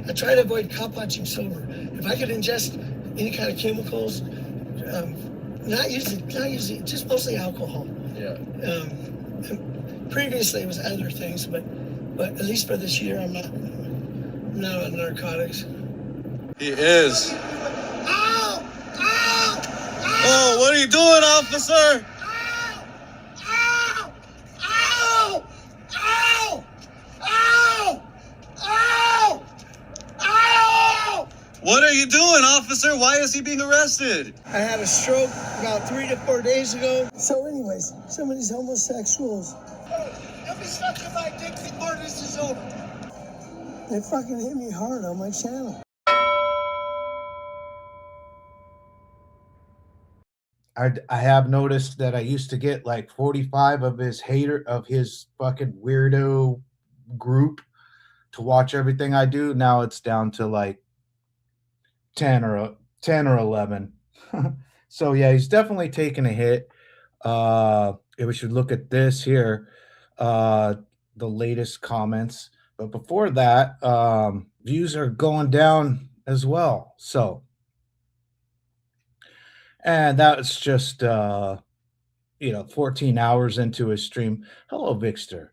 I try to avoid cop watching sober. If I could ingest any kind of chemicals, not usually, just mostly alcohol. Yeah. Previously it was other things, but at least for this year, I'm not on narcotics. He is. Ow! Ow! Oh, what are you doing, officer? Ow! Ow! Ow! Ow! Ow! Ow! What are you doing, officer? Why is he being arrested? I had a stroke about 3 to 4 days ago. So anyways, some of these homosexuals. Let me suck in my dick before this is over. They fucking hit me hard on my channel. I have noticed that I used to get like 45 of his fucking weirdo group to watch everything I do. Now it's down to like 10 or 11. So yeah, he's definitely taking a hit. We should look at this here, the latest comments. But before that, views are going down as well. So, and that's just 14 hours into his stream. Hello, Vixter.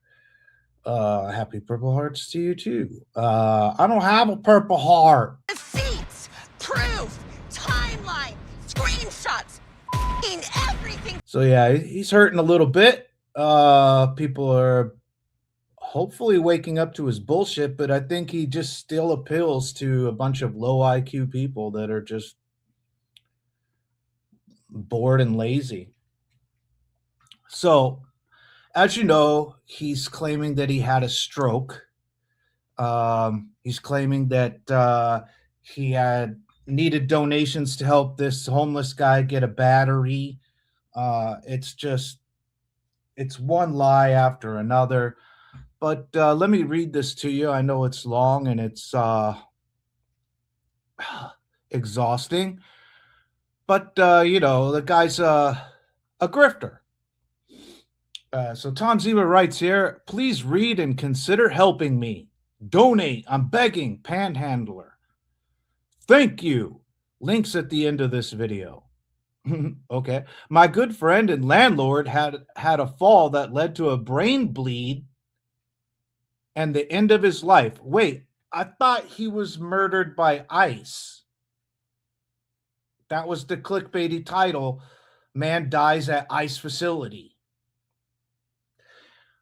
Happy Purple Hearts to you too. I don't have a Purple Heart. Receipts, proof, timeline, screenshots, in everything. So yeah, he's hurting a little bit. People are hopefully waking up to his bullshit, but I think he just still appeals to a bunch of low IQ people that are just bored and lazy. So, as you know, he's claiming that he had a stroke. He's claiming that he had needed donations to help this homeless guy get a battery. It's one lie after another. But let me read this to you. I know it's long and it's exhausting. But, the guy's a grifter. So Tom Ziva writes here, please read and consider helping me. Donate. I'm begging. Pandhandler. Thank you. Links at the end of this video. Okay. My good friend and landlord had a fall that led to a brain bleed and the end of his life. Wait, I thought he was murdered by ICE. That was the clickbaity title. Man dies at ICE facility.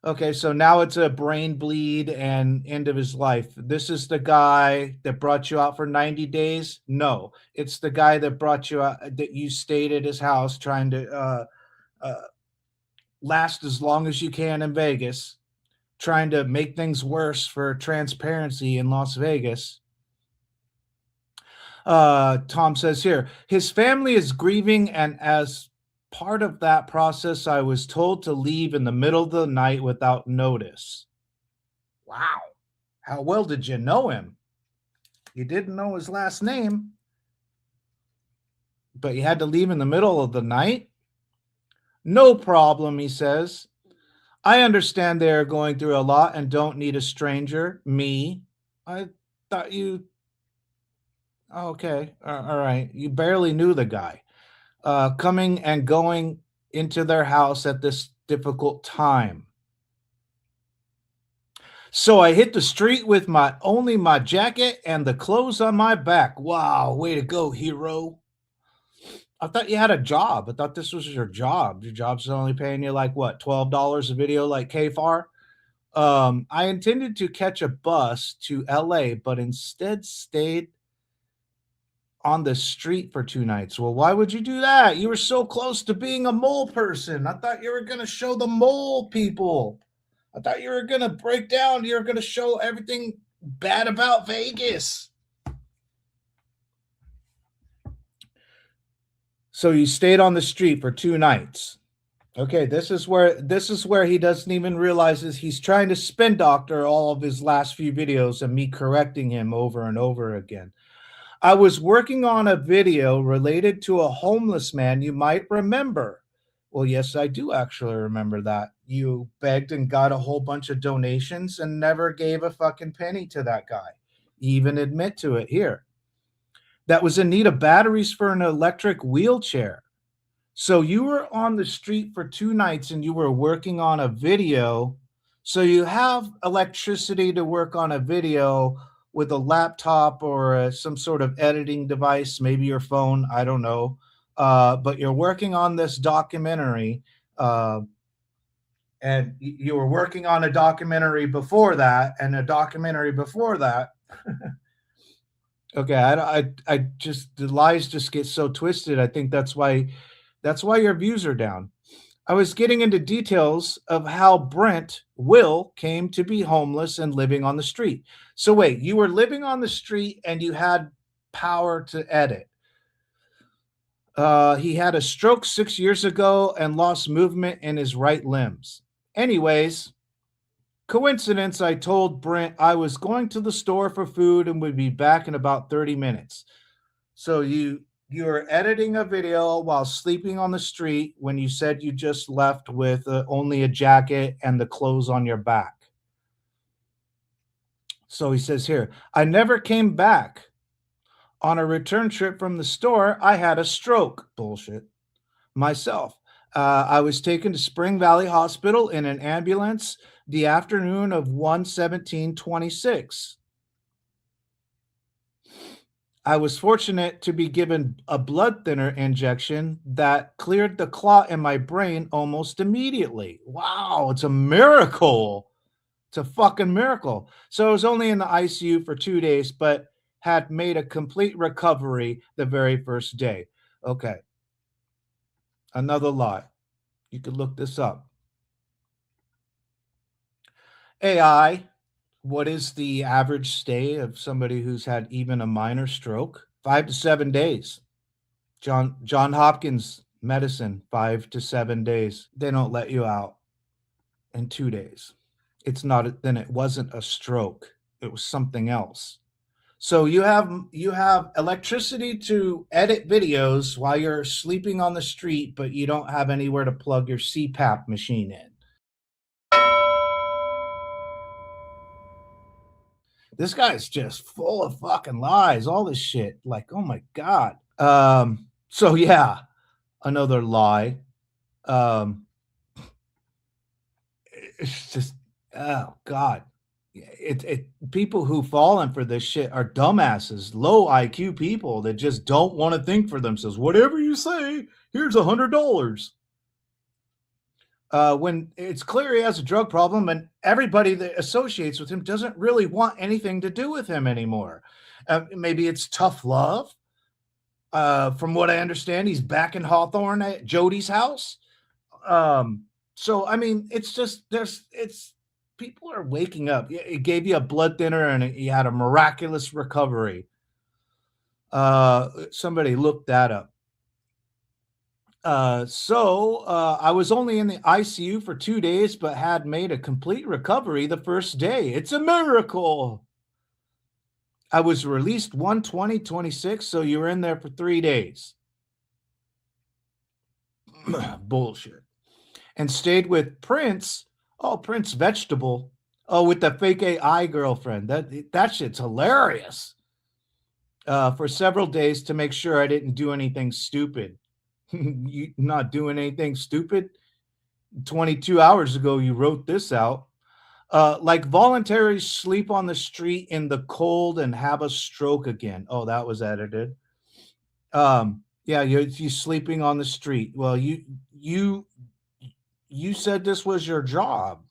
Okay, so now it's a brain bleed and end of his life. This is the guy that brought you out for 90 days? No, it's the guy that brought you out, that you stayed at his house trying to last as long as you can in Vegas, trying to make things worse for transparency in Las Vegas. Tom says here, his family is grieving, and as part of that process, I was told to leave in the middle of the night without notice. Wow. How well did you know him? You didn't know his last name, but you had to leave in the middle of the night? No problem, he says. I understand they are going through a lot and don't need a stranger. Me. I thought you... Okay. All right. You barely knew the guy. Coming and going into their house at this difficult time. So I hit the street with only my jacket and the clothes on my back. Wow, way to go, hero. I thought you had a job. I thought this was your job. Your job's only paying you like what, $12 a video like KFAR? I intended to catch a bus to LA, but instead stayed on the street for 2 nights. Well, why would you do that? You were so close to being a mole person. I thought you were going to show the mole people. I thought you were going to break down. You were going to show everything bad about Vegas. So you stayed on the street for 2 nights. Okay, this is where he doesn't even realize he's trying to spin doctor all of his last few videos and me correcting him over and over again. I was working on a video related to a homeless man you might remember. Well, yes, I do actually remember that. You begged and got a whole bunch of donations and never gave a fucking penny to that guy. You even admit to it here. That was in need of batteries for an electric wheelchair. So you were on the street for 2 nights and you were working on a video. So you have electricity to work on a video with a laptop or some sort of editing device, maybe your phone, I don't know. But you're working on this documentary, and you were working on a documentary before that, and a documentary before that. Okay, I just, the lies just get so twisted. I think that's why your views are down. I was getting into details of how Will came to be homeless and living on the street. So wait, you were living on the street and you had power to edit. He had a stroke 6 years ago and lost movement in his right limbs. Anyways, coincidence, I told Brent I was going to the store for food and would be back in about 30 minutes. So you're editing a video while sleeping on the street when you said you just left with only a jacket and the clothes on your back. So he says here, I never came back. On a return trip from the store, I had a stroke. Bullshit. Myself. I was taken to Spring Valley Hospital in an ambulance the afternoon of 1/17/26. I was fortunate to be given a blood thinner injection that cleared the clot in my brain almost immediately. Wow, it's a miracle. It's a fucking miracle. So I was only in the ICU for 2 days, but had made a complete recovery the very first day. Okay. Another lie. You could look this up. AI, what is the average stay of somebody who's had even a minor stroke? 5 to 7 days. John Hopkins medicine, 5 to 7 days. They don't let you out in 2 days. It's not, then it wasn't a stroke. It was something else. So you have electricity to edit videos while you're sleeping on the street, but you don't have anywhere to plug your CPAP machine in. This guy's just full of fucking lies, all this shit. Like, oh my God. So yeah, another lie. It's just, oh God. People who fallen for this shit are dumbasses, low IQ people that just don't want to think for themselves. Whatever you say, here's $100. When it's clear he has a drug problem and everybody that associates with him doesn't really want anything to do with him anymore. Maybe it's tough love. From what I understand, he's back in Hawthorne at Jody's house. So, I mean, it's just, people are waking up. It gave you a blood thinner and you had a miraculous recovery. Somebody looked that up. I was only in the ICU for 2 days, but had made a complete recovery the first day. It's a miracle. I was released 1/20/26, so you were in there for 3 days. Bullshit. And stayed with Prince. Oh, Prince Vegetable. Oh, with the fake AI girlfriend. That shit's hilarious. For several days to make sure I didn't do anything stupid. You not doing anything stupid? 22 hours ago, you wrote this out. Like voluntary sleep on the street in the cold and have a stroke again. Oh, that was edited. Yeah, you sleeping on the street. Well, you said this was your job.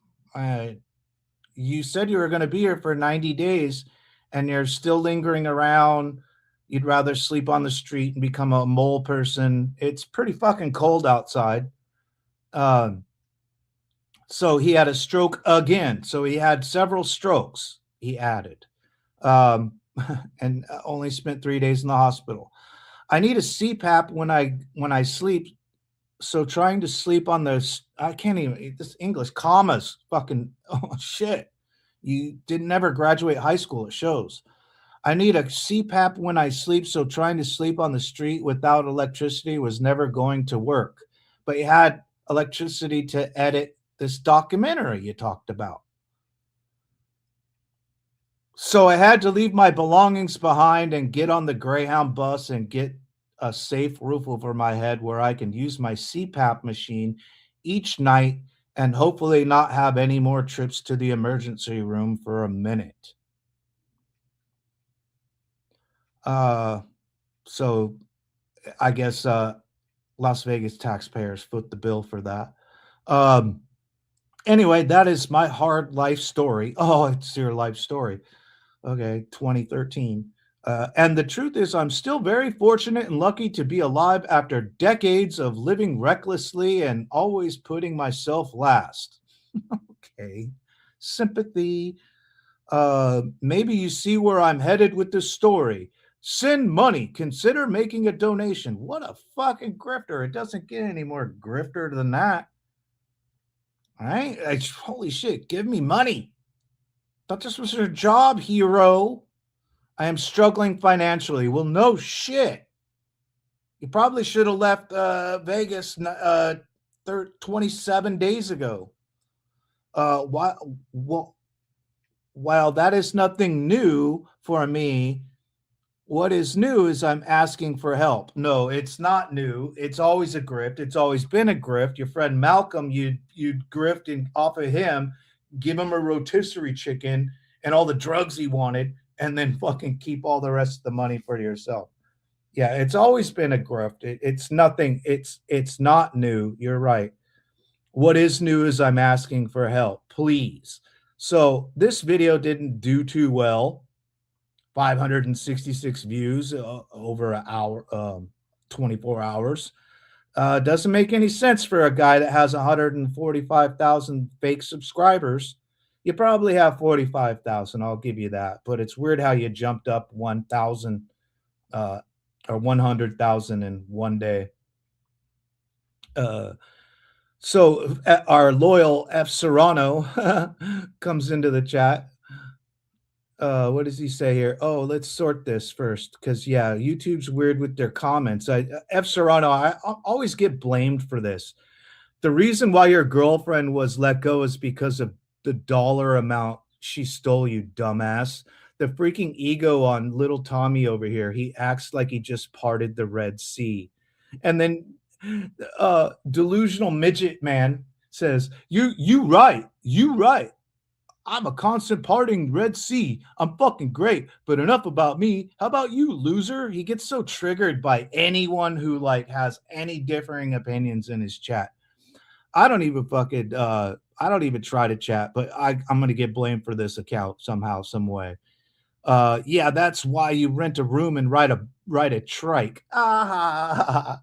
You said you were going to be here for 90 days and you're still lingering around. You'd rather sleep on the street and become a mole person. It's pretty fucking cold outside. So he had a stroke again. So he had several strokes, he added, and only spent 3 days in the hospital. I need a CPAP when I sleep. So trying to sleep on those, I can't even, this English commas, fucking, oh shit. You didn't never graduate high school, it shows. I need a CPAP when I sleep, so trying to sleep on the street without electricity was never going to work. But you had electricity to edit this documentary you talked about. So I had to leave my belongings behind and get on the Greyhound bus and get a safe roof over my head where I can use my CPAP machine each night and hopefully not have any more trips to the emergency room for a minute. So I guess Las Vegas taxpayers foot the bill for that. Anyway, that is my hard life story. Oh, it's your life story. Okay, 2013. And the truth is, I'm still very fortunate and lucky to be alive after decades of living recklessly and always putting myself last. Okay, sympathy. Maybe you see where I'm headed with this story. Send money. Consider making a donation. What a fucking grifter. It doesn't get any more grifter than that. All right? Holy shit. Give me money. Thought this was your job, hero. I am struggling financially. Well, no shit. You probably should have left Vegas 27 days ago. While that is nothing new for me, what is new is I'm asking for help. No, it's not new. It's always a grift. It's always been a grift. Your friend Malcolm, you'd grift off of him, give him a rotisserie chicken and all the drugs he wanted, and then fucking keep all the rest of the money for yourself. Yeah, it's always been a grift. It's nothing. It's not new. You're right. What is new is I'm asking for help, please. So this video didn't do too well. 566 views over an hour, 24 hours. Doesn't make any sense for a guy that has 145,000 fake subscribers. You probably have 45,000. I'll give you that. But it's weird how you jumped up 1,000 or 100,000 in one day. So our loyal F. Serrano comes into the chat. What does he say here? Oh, let's sort this first, because yeah, YouTube's weird with their comments. F. Serrano, I always get blamed for this. The reason why your girlfriend was let go is because of the dollar amount she stole, you dumbass. The freaking ego on little Tommy over here. He acts like he just parted the Red Sea. And then delusional midget man says, you right. I'm a constant parting Red Sea. I'm fucking great, but enough about me. How about you, loser? He gets so triggered by anyone who like has any differing opinions in his chat. I don't even try to chat, but I'm going to get blamed for this account somehow, some way. Yeah, that's why you rent a room and ride a trike. Ah,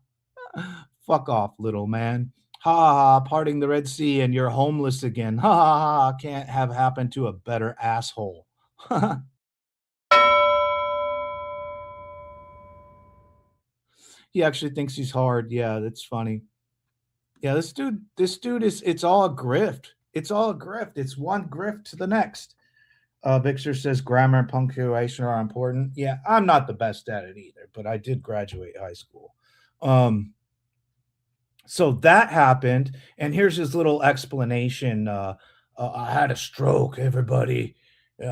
fuck off, little man. Ha ha, parting the Red Sea and you're homeless again. Ha ha ha, can't have happened to a better asshole. He actually thinks he's hard. Yeah, that's funny. Yeah, this dude is, it's all a grift. It's all a grift. It's one grift to the next. Victor says grammar and punctuation are important. Yeah, I'm not the best at it either, but I did graduate high school. So that happened, and here's his little explanation. I had a stroke, everybody. He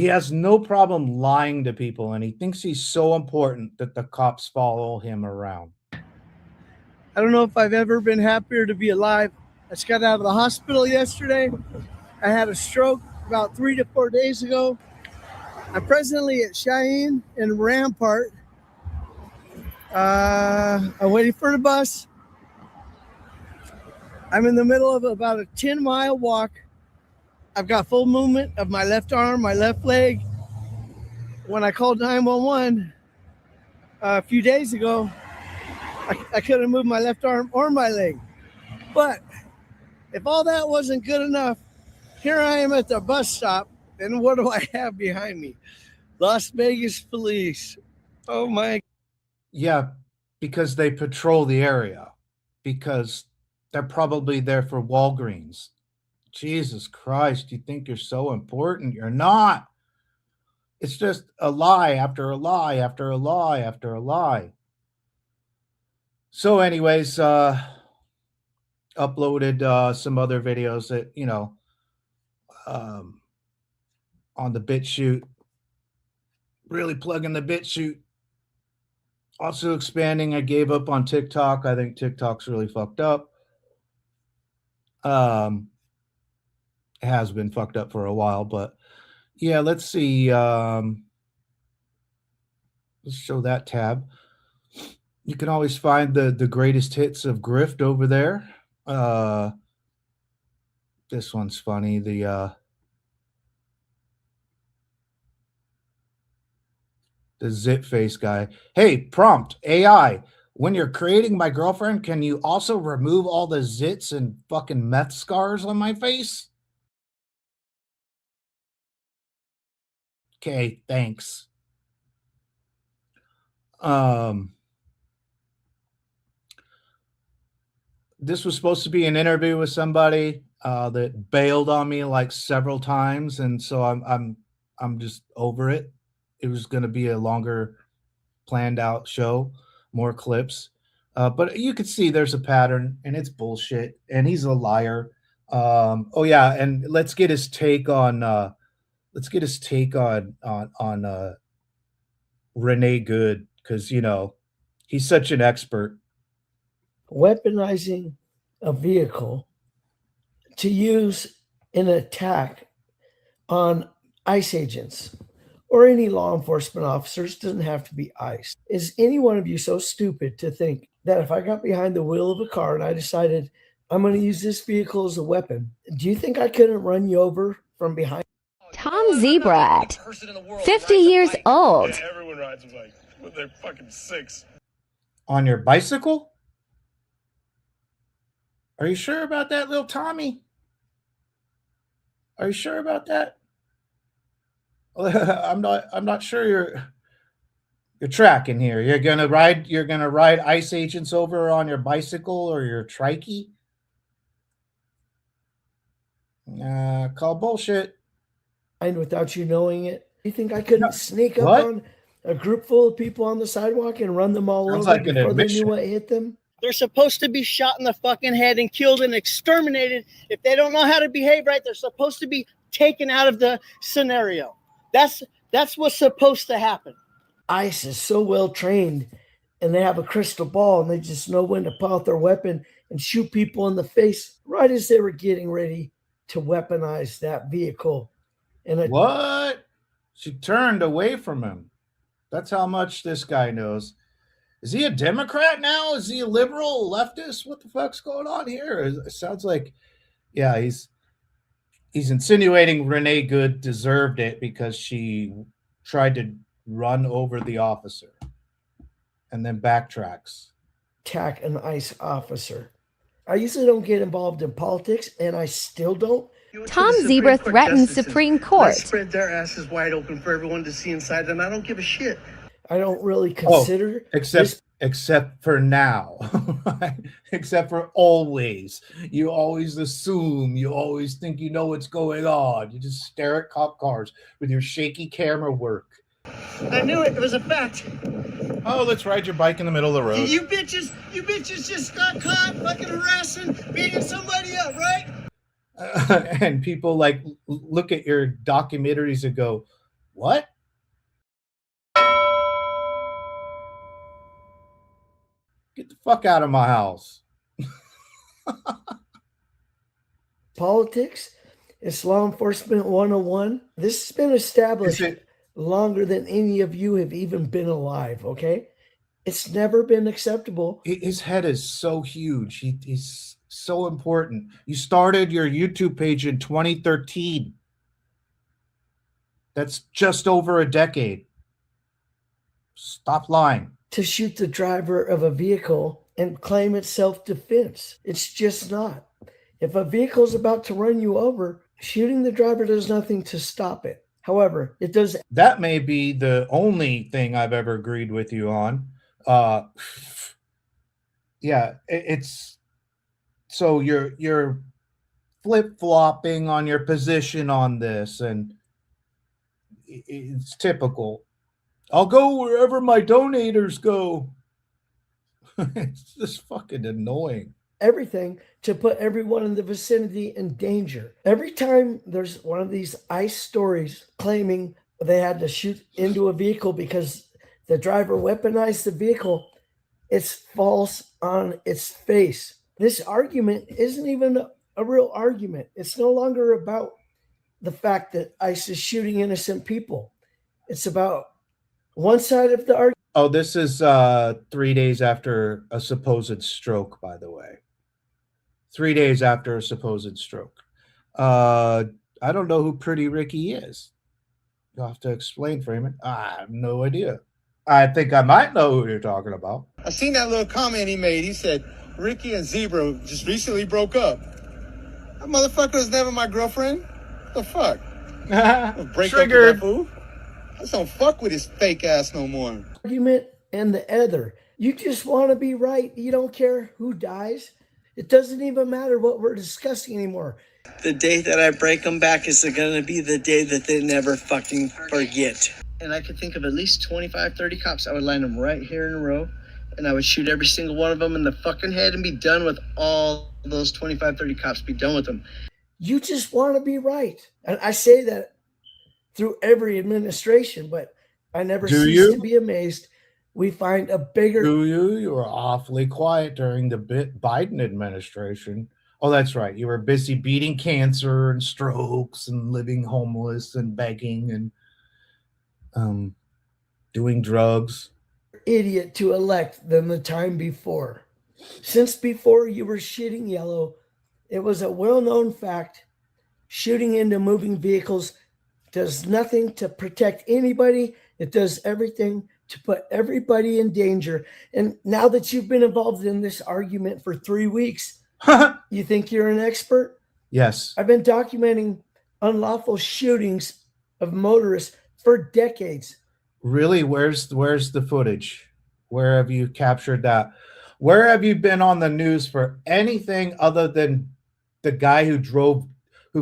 has no problem lying to people, and he thinks he's so important that the cops follow him around. I don't know if I've ever been happier to be alive. I just got out of the hospital yesterday. I had a stroke about 3 to 4 days ago. I'm presently at Cheyenne and Rampart. I'm waiting for the bus. I'm in the middle of about a 10-mile walk. I've got full movement of my left arm, my left leg. When I called 911 a few days ago, I couldn't move my left arm or my leg. But if all that wasn't good enough, here I am at the bus stop, and what do I have behind me? Las Vegas police. Oh my. Yeah, because they patrol the area, because they're probably there for Walgreens. Jesus Christ, you think you're so important. You're not. It's just a lie after a lie after a lie after a lie. So anyways, uploaded some other videos that, on the BitChute. Really plugging the BitChute. Also expanding. I gave up on TikTok. I think TikTok's really fucked up. It has been fucked up for a while, but yeah, let's see. Let's show that tab. You can always find the greatest hits of grift over there. This one's funny. The zit face guy. Hey, prompt AI. When you're creating my girlfriend, can you also remove all the zits and fucking meth scars on my face? Okay, thanks. This was supposed to be an interview with somebody that bailed on me like several times, and so I'm just over it. It was going to be a longer planned out show, more clips, but you could see there's a pattern, and it's bullshit, and he's a liar. Oh yeah, and let's get his take on Renee Good, because he's such an expert. Weaponizing a vehicle to use in an attack on ICE agents or any law enforcement officers, doesn't have to be ICE. Is any one of you so stupid to think that if I got behind the wheel of a car and I decided I'm going to use this vehicle as a weapon, do you think I couldn't run you over from behind? Tom Zebrat, 50 years old. Yeah, everyone rides a bike, but they're fucking 6. On your bicycle? Are you sure about that, little Tommy? Are you sure about that? I'm not sure you're tracking here. You're gonna ride ICE agents over on your bicycle or your trikey? Call bullshit. And without you knowing it, you think I couldn't sneak up What? on a group full of people on the sidewalk and run them all Sounds over like an before they admission. knew what hit them? They're supposed to be shot in the fucking head and killed and exterminated. If they don't know how to behave right, they're supposed to be taken out of the scenario. That's what's supposed to happen. ICE is so well trained, and they have a crystal ball, and they just know when to pull out their weapon and shoot people in the face right as they were getting ready to weaponize that vehicle. And What? She turned away from him. That's how much this guy knows. Is he a Democrat now? Is he a liberal, leftist? What the fuck's going on here? It sounds like, yeah, he's insinuating Renee Good deserved it because she tried to run over the officer and then backtracks. attack an ICE officer. I usually don't get involved in politics, and I still don't. Tom Zebra threatens Supreme Court. Spread their asses wide open for everyone to see inside them. I don't give a shit. I don't really consider except for now. Except for always. You always assume, you always think you know what's going on. You just stare at cop cars with your shaky camera work. I knew it. It was a fact. Oh, let's ride your bike in the middle of the road. You bitches just got caught fucking harassing, beating somebody up, right? And people like look at your documentaries and go, what? Get the fuck out of my house. politics. It's law enforcement 101. This has been established longer than any of you have even been alive, okay? It's never been acceptable. His head is so huge. He's so important. You started your YouTube page in 2013. That's just over a decade. Stop lying. To shoot the driver of a vehicle and claim it's self-defense. It's just not. If a vehicle's about to run you over, shooting the driver does nothing to stop it. However, it does. That may be the only thing I've ever agreed with you on. Yeah, it's so you're flip-flopping on your position on this, and it's typical. I'll go wherever my donators go. It's just fucking annoying. everything to put everyone in the vicinity in danger. Every time there's one of these ICE stories claiming they had to shoot into a vehicle because the driver weaponized the vehicle, it's false on its face. This argument isn't even a real argument. It's no longer about the fact that ICE is shooting innocent people. It's about one side of the argument. Oh, this is 3 days after a supposed stroke, by the way. 3 days after a supposed stroke. I don't know who Pretty Ricky is. You'll have to explain, Freeman. I have no idea. I think I might know who you're talking about. I seen that little comment he made. He said, Ricky and Zebra just recently broke up. That motherfucker was never my girlfriend. What the fuck? Break Triggered. up with that fool? I just don't fuck with his fake ass no more. Argument and the other. You just want to be right. You don't care who dies. It doesn't even matter what we're discussing anymore. The day that I break them back is going to be the day that they never fucking forget. And I could think of at least 25, 30 cops. I would line them right here in a row, and I would shoot every single one of them in the fucking head and be done with all those 25, 30 cops. Be done with them. You just want to be right. And I say that through every administration, but I never cease to be amazed. We find a bigger... Do you? You were awfully quiet during the Biden administration. Oh, that's right. You were busy beating cancer and strokes and living homeless and begging and doing drugs. Idiot to elect than the time before. Since before you were shooting yellow, it was a well-known fact. Shooting into moving vehicles does nothing to protect anybody. It does everything to put everybody in danger. And now that you've been involved in this argument for 3 weeks, you think you're an expert? Yes. I've been documenting unlawful shootings of motorists for decades. Really? Where's the footage? Where have you captured that? Where have you been on the news for anything other than the guy who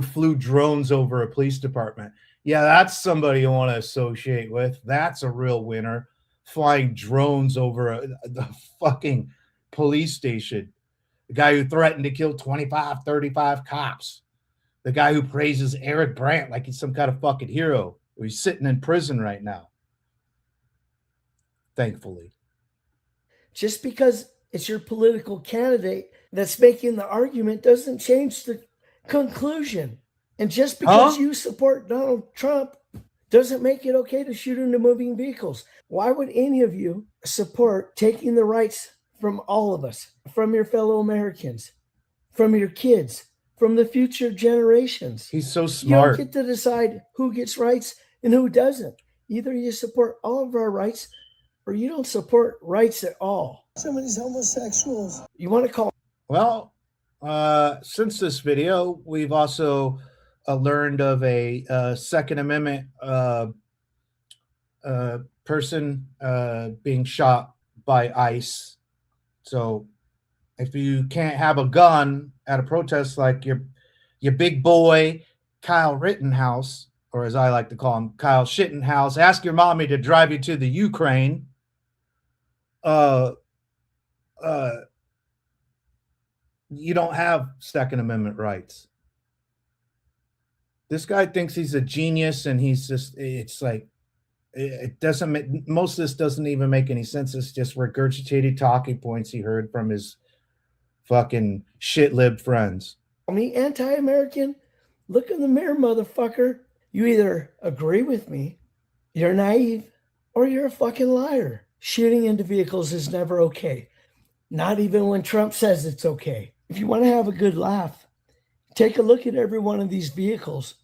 flew drones over a police department? Yeah, that's somebody you want to associate with. That's a real winner. Flying drones over the fucking police station. The guy who threatened to kill 25, 35 cops. The guy who praises Eric Brandt like he's some kind of fucking hero. He's sitting in prison right now. Thankfully. Just because it's your political candidate that's making the argument doesn't change the conclusion. And just because you support Donald Trump doesn't make it okay to shoot into moving vehicles. Why would any of you support taking the rights from all of us, from your fellow Americans, from your kids, from the future generations? He's so smart. You don't get to decide who gets rights and who doesn't. Either you support all of our rights or you don't support rights at all. Some of these homosexuals. You want to call... Well, since this video, we've also learned of a Second Amendment person being shot by ICE. So if you can't have a gun at a protest like your big boy, Kyle Rittenhouse, or as I like to call him, Kyle Shittenhouse, ask your mommy to drive you to the Ukraine. You don't have Second Amendment rights. This guy thinks he's a genius, and he's just, it's like, it doesn't make, most of this doesn't even make any sense. It's just regurgitated talking points he heard from his fucking shit-lib friends. Me anti-American? Look in the mirror, motherfucker. You either agree with me, you're naive, or you're a fucking liar. Shooting into vehicles is never okay. Not even when Trump says it's okay. If you want to have a good laugh, take a look at every one of these vehicles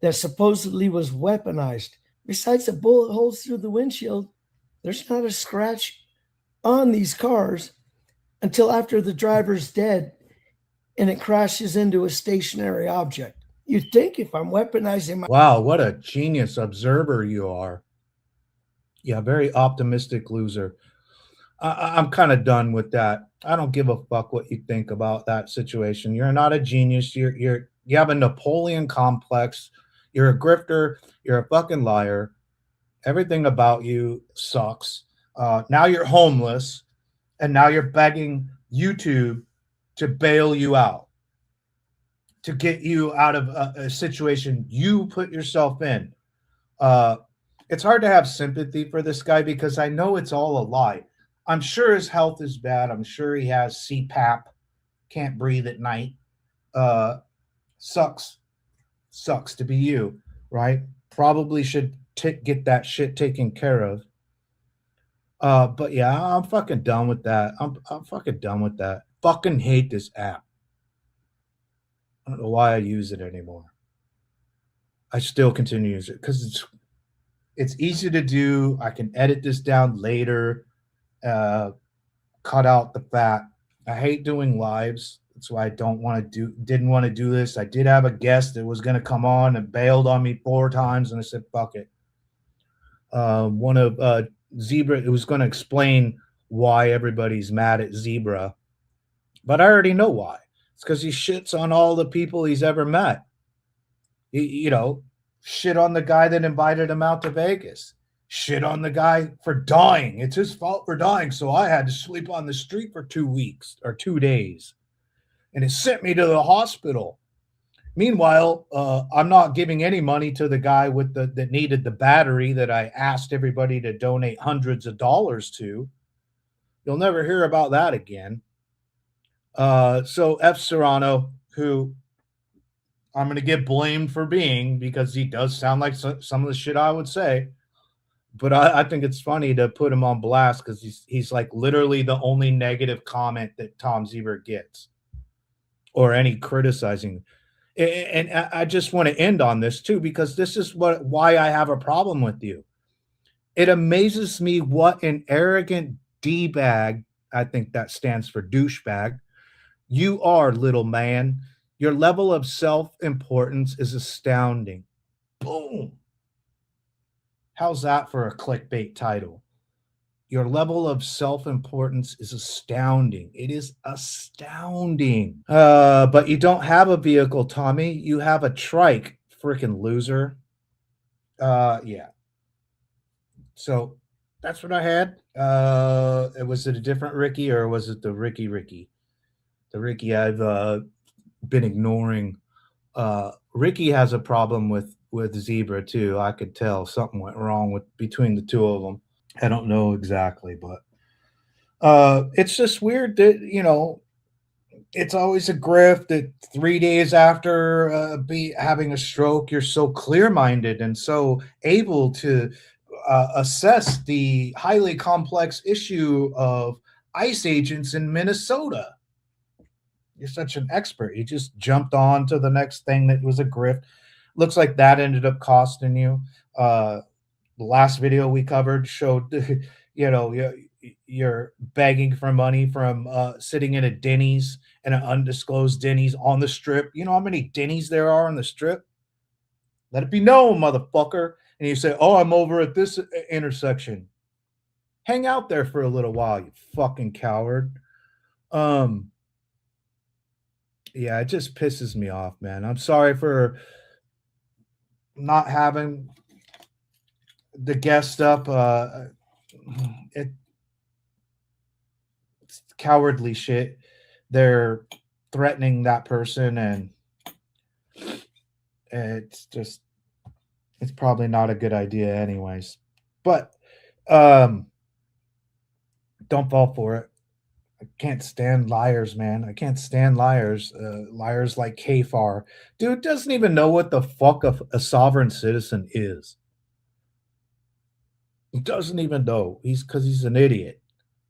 that supposedly was weaponized. Besides the bullet holes through the windshield, there's not a scratch on these cars until after the driver's dead and it crashes into a stationary object. You'd think if I'm weaponizing my... Wow, what a genius observer you are. Yeah, very optimistic loser. I'm kind of done with that. I don't give a fuck what you think about that situation. You're not a genius. You have a Napoleon complex. You're a grifter. You're a fucking liar. Everything about you sucks. Now you're homeless, and now you're begging YouTube to bail you out, to get you out of a situation you put yourself in. It's hard to have sympathy for this guy because I know it's all a lie. I'm sure his health is bad. I'm sure he has CPAP, can't breathe at night. Sucks to be you, right? Probably should get that shit taken care of. But yeah, I'm fucking done with that. I'm fucking done with that. Fucking hate this app. I don't know why I use it anymore. I still continue to use it because it's easy to do. I can edit this down later, cut out the fat. I hate doing lives. That's why I didn't want to do this. I did have a guest that was going to come on and bailed on me 4 times, and I said, fuck it. One of Zebra, it was going to explain why everybody's mad at Zebra, but I already know why. It's because he shits on all the people he's ever met. Shit on the guy that invited him out to Vegas. Shit on the guy for dying. It's his fault for dying, so I had to sleep on the street for 2 weeks or 2 days. And it sent me to the hospital. Meanwhile, I'm not giving any money to the guy that needed the battery that I asked everybody to donate hundreds of dollars to. You'll never hear about that again. So F. Serrano, who I'm going to get blamed for being, because he does sound like some of the shit I would say. But I think it's funny to put him on blast because he's like literally the only negative comment that Tom Zebra gets, or any criticizing. And I just want to end on this too, because this is why I have a problem with you. It amazes me what an arrogant D-bag, I think that stands for douchebag, you are, little man. Your level of self-importance is astounding. Boom. How's that for a clickbait title? Your level of self-importance is astounding. It is astounding. But you don't have a vehicle, Tommy. You have a trike, freaking loser. Yeah. So that's what I had. Was it a different Ricky, or was it the Ricky? The Ricky I've been ignoring. Ricky has a problem with Zebra too. I could tell something went wrong between the two of them. I don't know exactly, but it's just weird that, it's always a grift that 3 days after having a stroke, you're so clear-minded and so able to assess the highly complex issue of ICE agents in Minnesota. You're such an expert. You just jumped on to the next thing that was a grift. Looks like that ended up costing you. The last video we covered showed, you're begging for money from sitting in a Denny's, and an undisclosed Denny's on the strip. You know how many Denny's there are on the strip? Let it be known, motherfucker. And you say, oh, I'm over at this intersection. Hang out there for a little while, you fucking coward. Yeah, it just pisses me off, man. I'm sorry for not having the guest up. It's cowardly shit. They're threatening that person, and it's probably not a good idea anyways. But don't fall for it. I can't stand liars, man. I can't stand liars. Liars like Kfar. Dude doesn't even know what the fuck a sovereign citizen is. He doesn't even know. Because he's an idiot.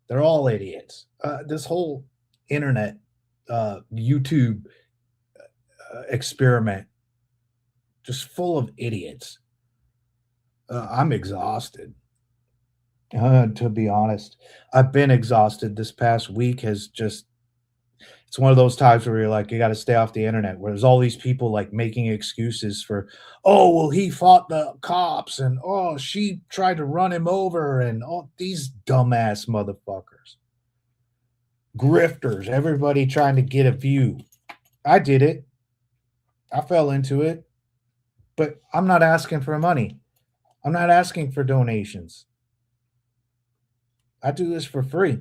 They're all idiots. This whole internet, YouTube experiment, just full of idiots. I'm exhausted. To be honest, I've been exhausted. This past week it's one of those times where you're like, you got to stay off the internet, where there's all these people like making excuses for, oh, well, he fought the cops, and oh, she tried to run him over, and all these dumbass motherfuckers. Grifters, everybody trying to get a view. I did it. I fell into it. But I'm not asking for money. I'm not asking for donations. I do this for free.